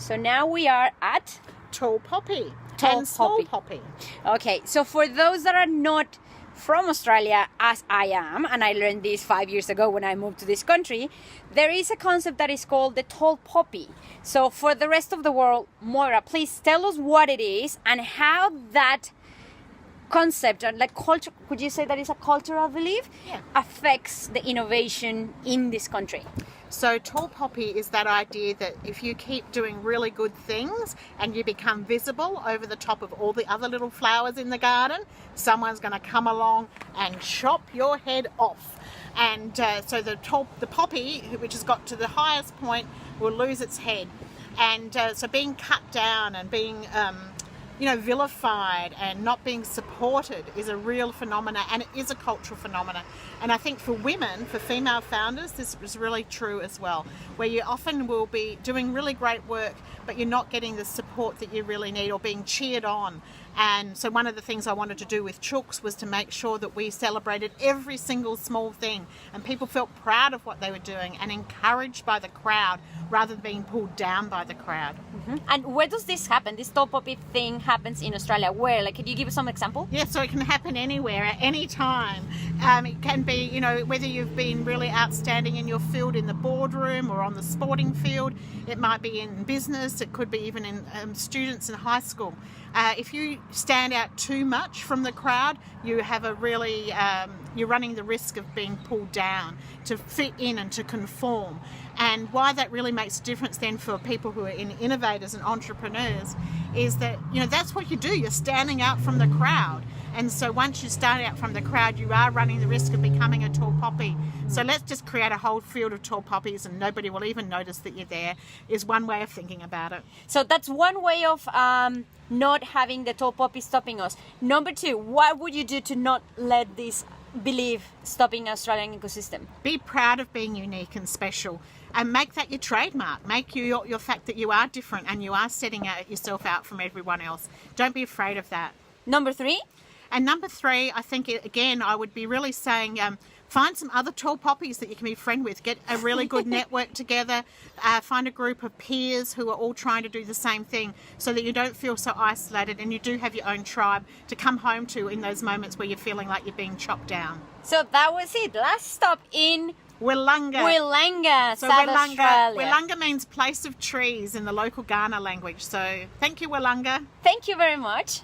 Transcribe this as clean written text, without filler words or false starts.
So now we are at Tall poppy Tall and small poppy. poppy. Okay, so for those that are not from Australia, as I am, and I learned this 5 years ago when I moved to this country, there is a concept that is called the tall poppy. So for the rest of the world, Moira, please tell us what it is and how that concept, or like culture, could you say that is a cultural belief, affects the innovation in this country? So tall poppy is that idea that if you keep doing really good things and you become visible over the top of all the other little flowers in the garden, someone's going to come along and chop your head off. And so the poppy, which has got to the highest point, will lose its head. And so being cut down and being vilified and not being supported is a real phenomena, and it is a cultural phenomena. And I think for women, for female founders, this is really true as well, where you often will be doing really great work, but you're not getting the support that you really need or being cheered on. And so one of the things I wanted to do with Chooks was to make sure that we celebrated every single small thing and people felt proud of what they were doing and encouraged by the crowd rather than being pulled down by the crowd. Mm-hmm. And where does this happen? This tall poppy thing happens in Australia. Where? Like, could you give us some example? Yeah, so it can happen anywhere at any time. It can be, whether you've been really outstanding in your field in the boardroom or on the sporting field. It might be in business. It could be even in students in high school. If you stand out too much from the crowd, you have you're running the risk of being pulled down to fit in and to conform. And why that really makes a difference then for people who are innovators and entrepreneurs is that, that's what you do. You're standing out from the crowd. And so once you stand out from the crowd, you are running the risk of becoming a tall poppy. So let's just create a whole field of tall poppies and nobody will even notice that you're there, is one way of thinking about it. So that's one way of not having the tall poppy stopping us. Number two, what would you do to not let this belief stopping Australian ecosystem? Be proud of being unique and special and make that your trademark. Make your fact that you are different and you are setting yourself out from everyone else. Don't be afraid of that. Number three? And number three, I think, again, I would be really saying find some other tall poppies that you can be friend with. Get a really good network together. Find a group of peers who are all trying to do the same thing so that you don't feel so isolated and you do have your own tribe to come home to in those moments where you're feeling like you're being chopped down. So that was it. Last stop in Willunga, so South Australia. Willunga means place of trees in the local Kaurna language. So thank you, Willunga. Thank you very much.